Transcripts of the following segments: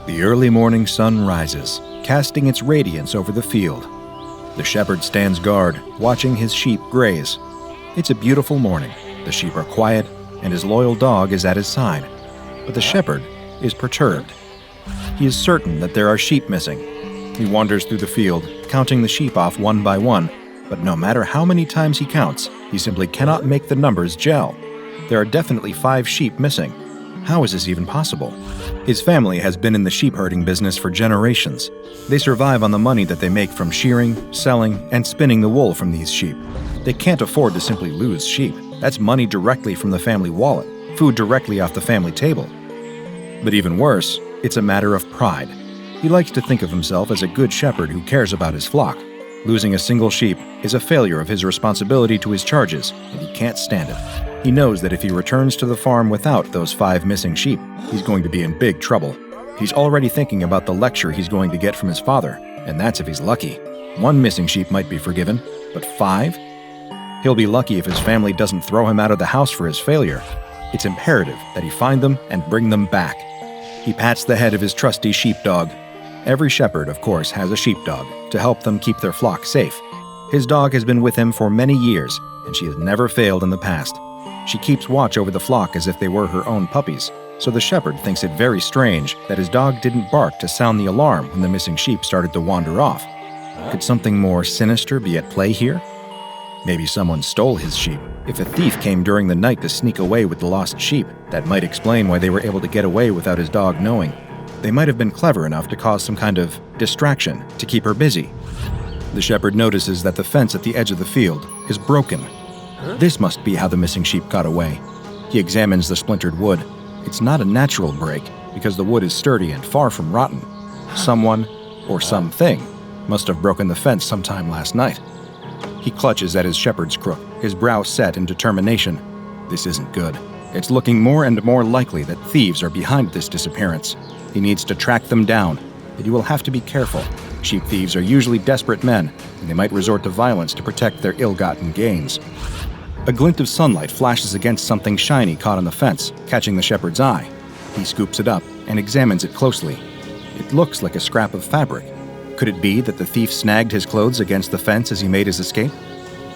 The early morning sun rises, casting its radiance over the field. The shepherd stands guard, watching his sheep graze. It's a beautiful morning. The sheep are quiet, and his loyal dog is at his side. But the shepherd is perturbed. He is certain that there are sheep missing. He wanders through the field, counting the sheep off one by one, but no matter how many times he counts, he simply cannot make the numbers gel. There are definitely 5 sheep missing. How is this even possible? His family has been in the sheep herding business for generations. They survive on the money that they make from shearing, selling, and spinning the wool from these sheep. They can't afford to simply lose sheep. That's money directly from the family wallet, food directly off the family table. But even worse, it's a matter of pride. He likes to think of himself as a good shepherd who cares about his flock. Losing a single sheep is a failure of his responsibility to his charges, and he can't stand it. He knows that if he returns to the farm without those 5 missing sheep, he's going to be in big trouble. He's already thinking about the lecture he's going to get from his father, and that's if he's lucky. 1 missing sheep might be forgiven, but 5? He'll be lucky if his family doesn't throw him out of the house for his failure. It's imperative that he find them and bring them back. He pats the head of his trusty sheepdog. Every shepherd, of course, has a sheepdog to help them keep their flock safe. His dog has been with him for many years, and she has never failed in the past. She keeps watch over the flock as if they were her own puppies, so the shepherd thinks it very strange that his dog didn't bark to sound the alarm when the missing sheep started to wander off. Could something more sinister be at play here? Maybe someone stole his sheep. If a thief came during the night to sneak away with the lost sheep, that might explain why they were able to get away without his dog knowing. They might have been clever enough to cause some kind of distraction to keep her busy. The shepherd notices that the fence at the edge of the field is broken. This must be how the missing sheep got away. He examines the splintered wood. It's not a natural break, because the wood is sturdy and far from rotten. Someone, or something, must have broken the fence sometime last night. He clutches at his shepherd's crook, his brow set in determination. This isn't good. It's looking more and more likely that thieves are behind this disappearance. He needs to track them down, but he will have to be careful. Sheep thieves are usually desperate men, and they might resort to violence to protect their ill-gotten gains. A glint of sunlight flashes against something shiny caught on the fence, catching the shepherd's eye. He scoops it up and examines it closely. It looks like a scrap of fabric. Could it be that the thief snagged his clothes against the fence as he made his escape?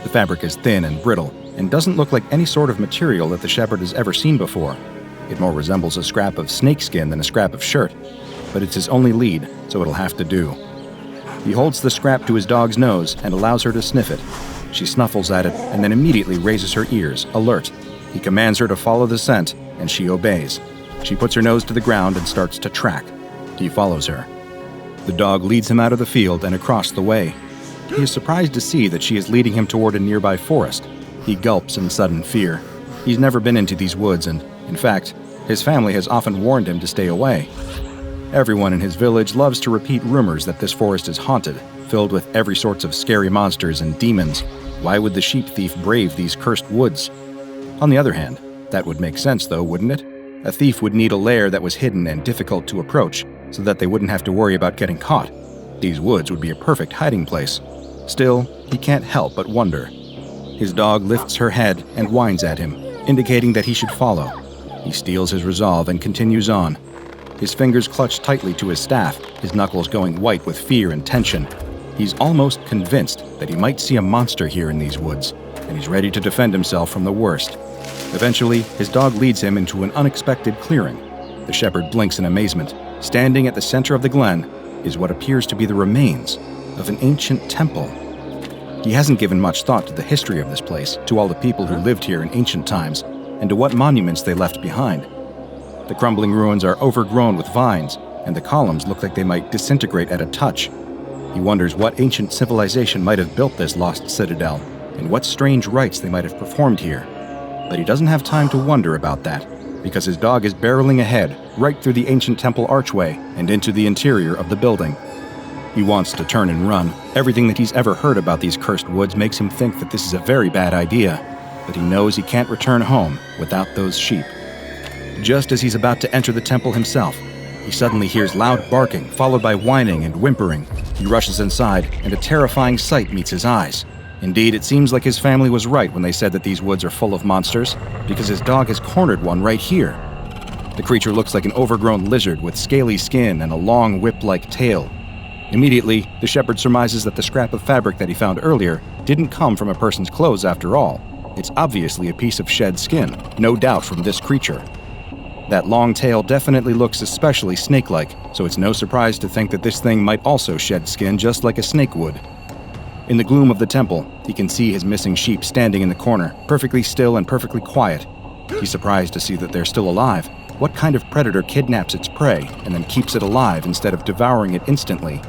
The fabric is thin and brittle, and doesn't look like any sort of material that the shepherd has ever seen before. It more resembles a scrap of snakeskin than a scrap of shirt, but it's his only lead, so it'll have to do. He holds the scrap to his dog's nose and allows her to sniff it. She snuffles at it and then immediately raises her ears, alert. He commands her to follow the scent, and she obeys. She puts her nose to the ground and starts to track. He follows her. The dog leads him out of the field and across the way. He is surprised to see that she is leading him toward a nearby forest. He gulps in sudden fear. He's never been into these woods, and, in fact, his family has often warned him to stay away. Everyone in his village loves to repeat rumors that this forest is haunted, filled with every sorts of scary monsters and demons. Why would the sheep thief brave these cursed woods? On the other hand, that would make sense though, wouldn't it? A thief would need a lair that was hidden and difficult to approach, so that they wouldn't have to worry about getting caught. These woods would be a perfect hiding place. Still, he can't help but wonder. His dog lifts her head and whines at him, indicating that he should follow. He steels his resolve and continues on. His fingers clutch tightly to his staff, his knuckles going white with fear and tension. He's almost convinced that he might see a monster here in these woods, and he's ready to defend himself from the worst. Eventually, his dog leads him into an unexpected clearing. The shepherd blinks in amazement. Standing at the center of the glen is what appears to be the remains of an ancient temple. He hasn't given much thought to the history of this place, to all the people who lived here in ancient times, and to what monuments they left behind. The crumbling ruins are overgrown with vines, and the columns look like they might disintegrate at a touch. He wonders what ancient civilization might have built this lost citadel, and what strange rites they might have performed here. But he doesn't have time to wonder about that, because his dog is barreling ahead, right through the ancient temple archway and into the interior of the building. He wants to turn and run. Everything that he's ever heard about these cursed woods makes him think that this is a very bad idea, but he knows he can't return home without those sheep. Just as he's about to enter the temple himself, he suddenly hears loud barking, followed by whining and whimpering. He rushes inside, and a terrifying sight meets his eyes. Indeed, it seems like his family was right when they said that these woods are full of monsters, because his dog has cornered one right here. The creature looks like an overgrown lizard with scaly skin and a long whip-like tail. Immediately, the shepherd surmises that the scrap of fabric that he found earlier didn't come from a person's clothes after all. It's obviously a piece of shed skin, no doubt from this creature. That long tail definitely looks especially snake-like, so it's no surprise to think that this thing might also shed skin just like a snake would. In the gloom of the temple, he can see his missing sheep standing in the corner, perfectly still and perfectly quiet. He's surprised to see that they're still alive. What kind of predator kidnaps its prey and then keeps it alive instead of devouring it instantly?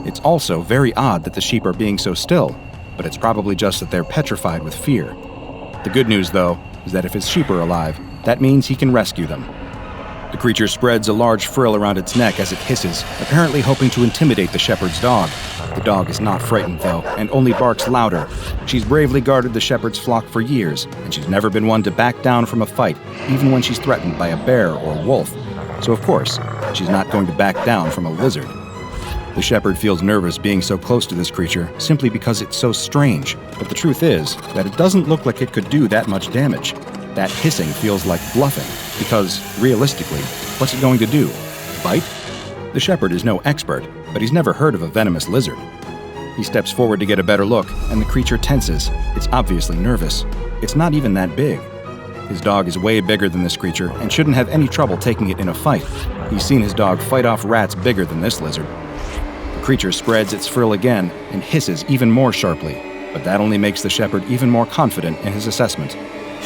It's also very odd that the sheep are being so still, but it's probably just that they're petrified with fear. The good news, though, is that if his sheep are alive, that means he can rescue them. The creature spreads a large frill around its neck as it hisses, apparently hoping to intimidate the shepherd's dog. The dog is not frightened, though, and only barks louder. She's bravely guarded the shepherd's flock for years, and she's never been one to back down from a fight, even when she's threatened by a bear or wolf. So of course, she's not going to back down from a lizard. The shepherd feels nervous being so close to this creature simply because it's so strange, but the truth is that it doesn't look like it could do that much damage. That hissing feels like bluffing, because, realistically, what's it going to do? Bite? The shepherd is no expert, but he's never heard of a venomous lizard. He steps forward to get a better look, and the creature tenses. It's obviously nervous. It's not even that big. His dog is way bigger than this creature and shouldn't have any trouble taking it in a fight. He's seen his dog fight off rats bigger than this lizard. The creature spreads its frill again and hisses even more sharply, but that only makes the shepherd even more confident in his assessment.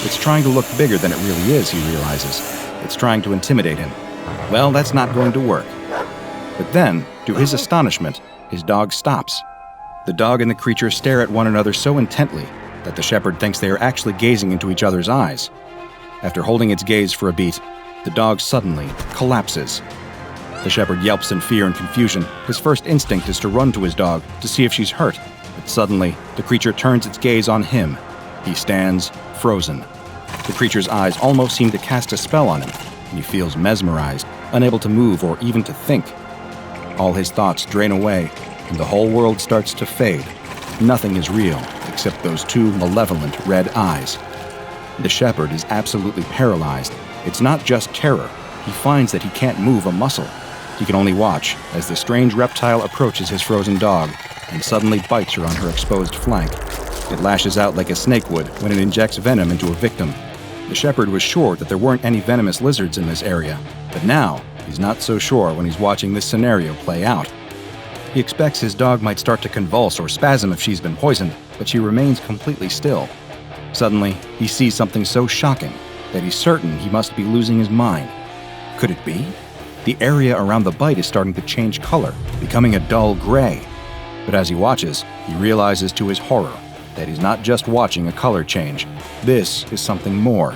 It's trying to look bigger than it really is, he realizes. It's trying to intimidate him. Well, that's not going to work. But then, to his astonishment, his dog stops. The dog and the creature stare at one another so intently that the shepherd thinks they are actually gazing into each other's eyes. After holding its gaze for a beat, the dog suddenly collapses. The shepherd yelps in fear and confusion. His first instinct is to run to his dog to see if she's hurt, but suddenly, the creature turns its gaze on him. He stands frozen. The creature's eyes almost seem to cast a spell on him, and he feels mesmerized, unable to move or even to think. All his thoughts drain away, and the whole world starts to fade. Nothing is real except those two malevolent red eyes. The shepherd is absolutely paralyzed. It's not just terror. He finds that he can't move a muscle. He can only watch as the strange reptile approaches his frozen dog and suddenly bites her on her exposed flank. It lashes out like a snake would when it injects venom into a victim. The shepherd was sure that there weren't any venomous lizards in this area, but now he's not so sure when he's watching this scenario play out. He expects his dog might start to convulse or spasm if she's been poisoned, but she remains completely still. Suddenly, he sees something so shocking that he's certain he must be losing his mind. Could it be? The area around the bite is starting to change color, becoming a dull gray. But as he watches, he realizes to his horror that he's not just watching a color change. This is something more.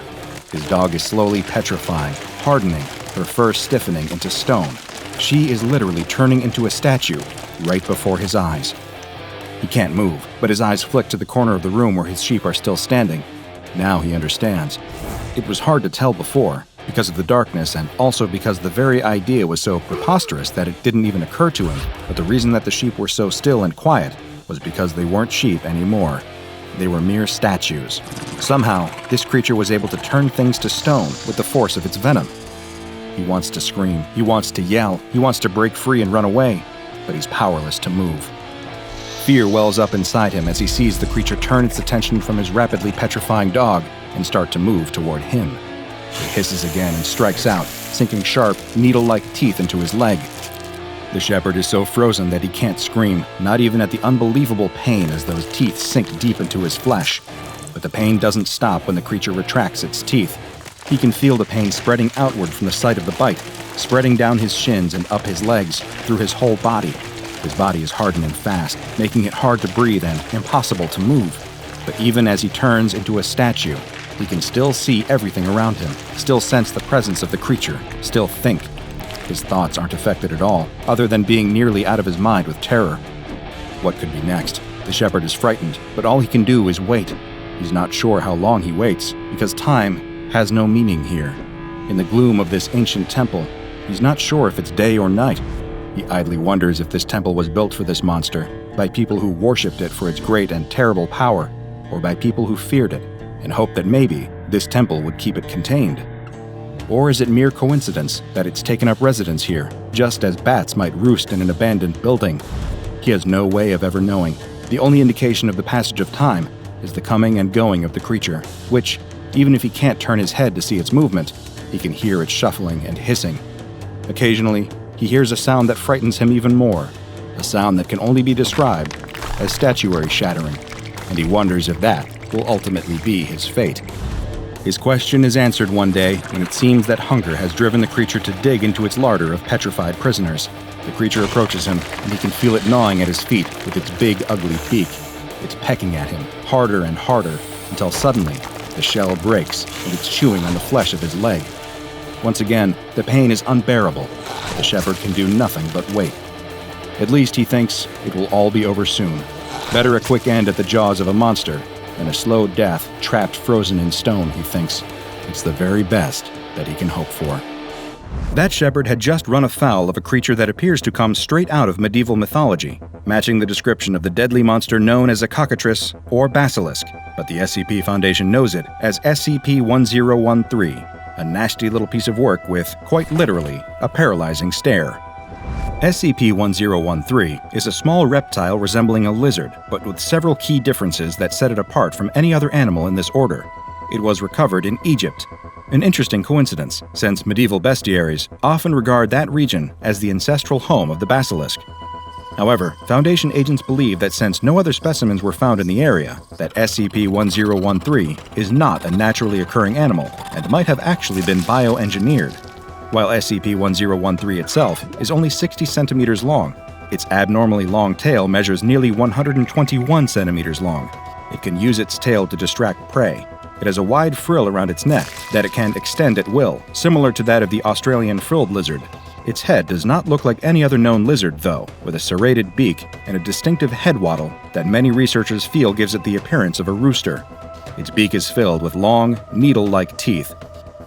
His dog is slowly petrifying, hardening, her fur stiffening into stone. She is literally turning into a statue right before his eyes. He can't move, but his eyes flick to the corner of the room where his sheep are still standing. Now he understands. It was hard to tell before, because of the darkness and also because the very idea was so preposterous that it didn't even occur to him. But the reason that the sheep were so still and quiet was because they weren't sheep anymore. They were mere statues. Somehow, this creature was able to turn things to stone with the force of its venom. He wants to scream, he wants to yell, he wants to break free and run away, but he's powerless to move. Fear wells up inside him as he sees the creature turn its attention from his rapidly petrifying dog and start to move toward him. It hisses again and strikes out, sinking sharp, needle-like teeth into his leg. The shepherd is so frozen that he can't scream, not even at the unbelievable pain as those teeth sink deep into his flesh. But the pain doesn't stop when the creature retracts its teeth. He can feel the pain spreading outward from the site of the bite, spreading down his shins and up his legs, through his whole body. His body is hardening fast, making it hard to breathe and impossible to move. But even as he turns into a statue, he can still see everything around him, still sense the presence of the creature, still think. His thoughts aren't affected at all, other than being nearly out of his mind with terror. What could be next? The shepherd is frightened, but all he can do is wait. He's not sure how long he waits, because time has no meaning here. In the gloom of this ancient temple, he's not sure if it's day or night. He idly wonders if this temple was built for this monster, by people who worshipped it for its great and terrible power, or by people who feared it, and hoped that maybe this temple would keep it contained. Or is it mere coincidence that it's taken up residence here, just as bats might roost in an abandoned building? He has no way of ever knowing. The only indication of the passage of time is the coming and going of the creature, which, even if he can't turn his head to see its movement, he can hear its shuffling and hissing. Occasionally, he hears a sound that frightens him even more, a sound that can only be described as statuary shattering, and he wonders if that will ultimately be his fate. His question is answered one day when it seems that hunger has driven the creature to dig into its larder of petrified prisoners. The creature approaches him, and he can feel it gnawing at his feet with its big, ugly beak. It's pecking at him, harder and harder, until suddenly the shell breaks and it's chewing on the flesh of his leg. Once again, the pain is unbearable. The shepherd can do nothing but wait. At least he thinks it will all be over soon. Better a quick end at the jaws of a monster than a slow death trapped frozen in stone, he thinks. It's the very best that he can hope for. That shepherd had just run afoul of a creature that appears to come straight out of medieval mythology, matching the description of the deadly monster known as a cockatrice or basilisk, but the SCP Foundation knows it as SCP-1013, a nasty little piece of work with, quite literally, a paralyzing stare. SCP-1013 is a small reptile resembling a lizard, but with several key differences that set it apart from any other animal in this order. It was recovered in Egypt. An interesting coincidence, since medieval bestiaries often regard that region as the ancestral home of the basilisk. However, Foundation agents believe that since no other specimens were found in the area, that SCP-1013 is not a naturally occurring animal and might have actually been bioengineered. While SCP-1013 itself is only 60 centimeters long, its abnormally long tail measures nearly 121 centimeters long. It can use its tail to distract prey. It has a wide frill around its neck that it can extend at will, similar to that of the Australian frilled lizard. Its head does not look like any other known lizard, though, with a serrated beak and a distinctive head wattle that many researchers feel gives it the appearance of a rooster. Its beak is filled with long, needle-like teeth.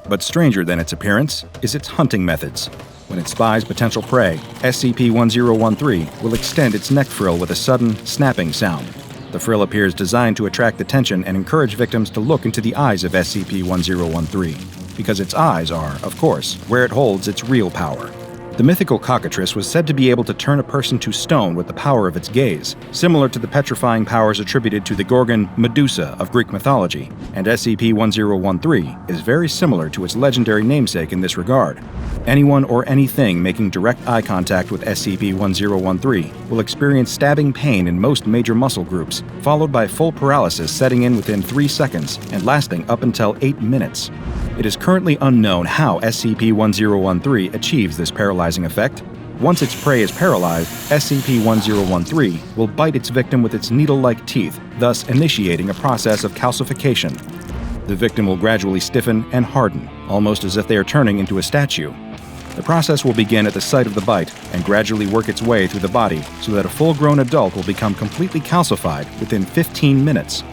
But stranger than its appearance is its hunting methods. When it spies potential prey, SCP-1013 will extend its neck frill with a sudden, snapping sound. The frill appears designed to attract attention and encourage victims to look into the eyes of SCP-1013, because its eyes are, of course, where it holds its real power. The mythical cockatrice was said to be able to turn a person to stone with the power of its gaze, similar to the petrifying powers attributed to the Gorgon Medusa of Greek mythology, and SCP-1013 is very similar to its legendary namesake in this regard. Anyone or anything making direct eye contact with SCP-1013 will experience stabbing pain in most major muscle groups, followed by full paralysis setting in within 3 seconds and lasting up until 8 minutes. It is currently unknown how SCP-1013 achieves this paralyzing effect. Once its prey is paralyzed, SCP-1013 will bite its victim with its needle-like teeth, thus initiating a process of calcification. The victim will gradually stiffen and harden, almost as if they are turning into a statue. The process will begin at the site of the bite and gradually work its way through the body so that a full-grown adult will become completely calcified within 15 minutes.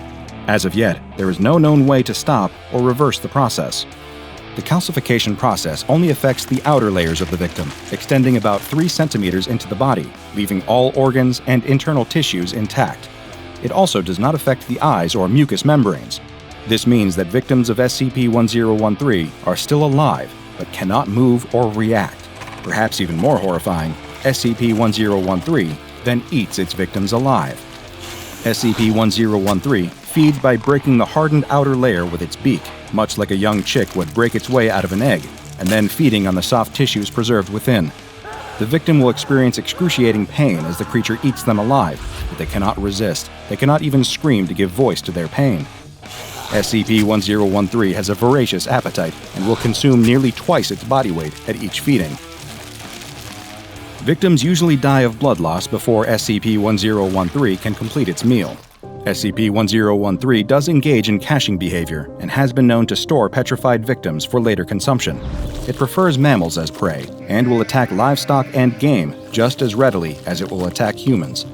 As of yet, there is no known way to stop or reverse the process. The calcification process only affects the outer layers of the victim, extending about 3 centimeters into the body, leaving all organs and internal tissues intact. It also does not affect the eyes or mucous membranes. This means that victims of SCP-1013 are still alive, but cannot move or react. Perhaps even more horrifying, SCP-1013 then eats its victims alive. SCP-1013 feeds by breaking the hardened outer layer with its beak, much like a young chick would break its way out of an egg, and then feeding on the soft tissues preserved within. The victim will experience excruciating pain as the creature eats them alive, but they cannot resist. They cannot even scream to give voice to their pain. SCP-1013 has a voracious appetite and will consume nearly twice its body weight at each feeding. Victims usually die of blood loss before SCP-1013 can complete its meal. SCP-1013 does engage in caching behavior and has been known to store petrified victims for later consumption. It prefers mammals as prey and will attack livestock and game just as readily as it will attack humans.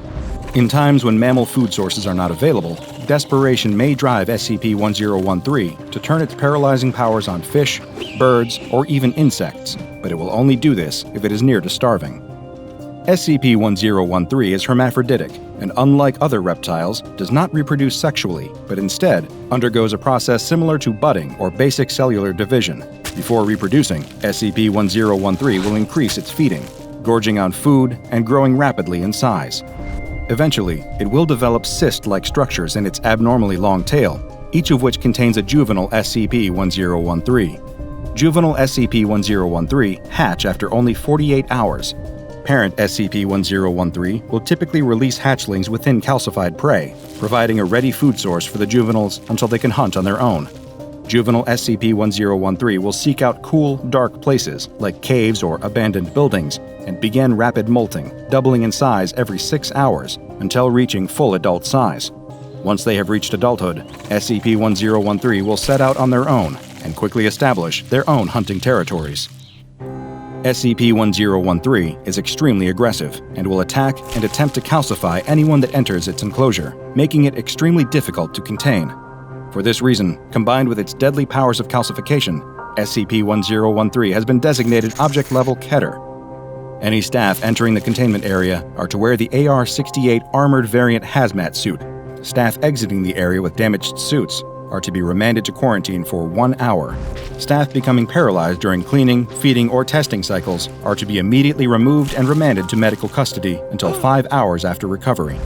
In times when mammal food sources are not available, desperation may drive SCP-1013 to turn its paralyzing powers on fish, birds, or even insects, but it will only do this if it is near to starving. SCP-1013 is hermaphroditic and, unlike other reptiles, does not reproduce sexually, but instead undergoes a process similar to budding or basic cellular division. Before reproducing, SCP-1013 will increase its feeding, gorging on food and growing rapidly in size. Eventually, it will develop cyst-like structures in its abnormally long tail, each of which contains a juvenile SCP-1013. Juvenile SCP-1013 hatch after only 48 hours. Parent SCP-1013 will typically release hatchlings within calcified prey, providing a ready food source for the juveniles until they can hunt on their own. Juvenile SCP-1013 will seek out cool, dark places, like caves or abandoned buildings, and begin rapid molting, doubling in size every 6 hours, until reaching full adult size. Once they have reached adulthood, SCP-1013 will set out on their own and quickly establish their own hunting territories. SCP-1013 is extremely aggressive and will attack and attempt to calcify anyone that enters its enclosure, making it extremely difficult to contain. For this reason, combined with its deadly powers of calcification, SCP-1013 has been designated Object-Level Keter. Any staff entering the containment area are to wear the AR-68 Armored Variant Hazmat suit. Staff exiting the area with damaged suits are to be remanded to quarantine for 1 hour. Staff becoming paralyzed during cleaning, feeding, or testing cycles are to be immediately removed and remanded to medical custody until 5 hours after recovery.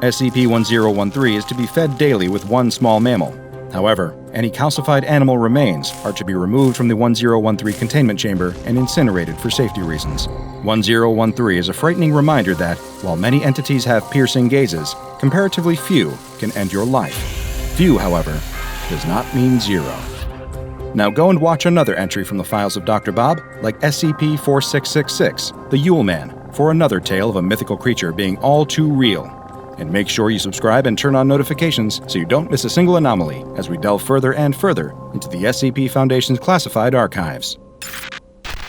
SCP-1013 is to be fed daily with one small mammal. However, any calcified animal remains are to be removed from the 1013 containment chamber and incinerated for safety reasons. 1013 is a frightening reminder that, while many entities have piercing gazes, comparatively few can end your life. Few, however, does not mean zero. Now go and watch another entry from the files of DrBob, like SCP-4666, the Yule Man, for another tale of a mythical creature being all too real. And make sure you subscribe and turn on notifications so you don't miss a single anomaly as we delve further and further into the SCP Foundation's classified archives.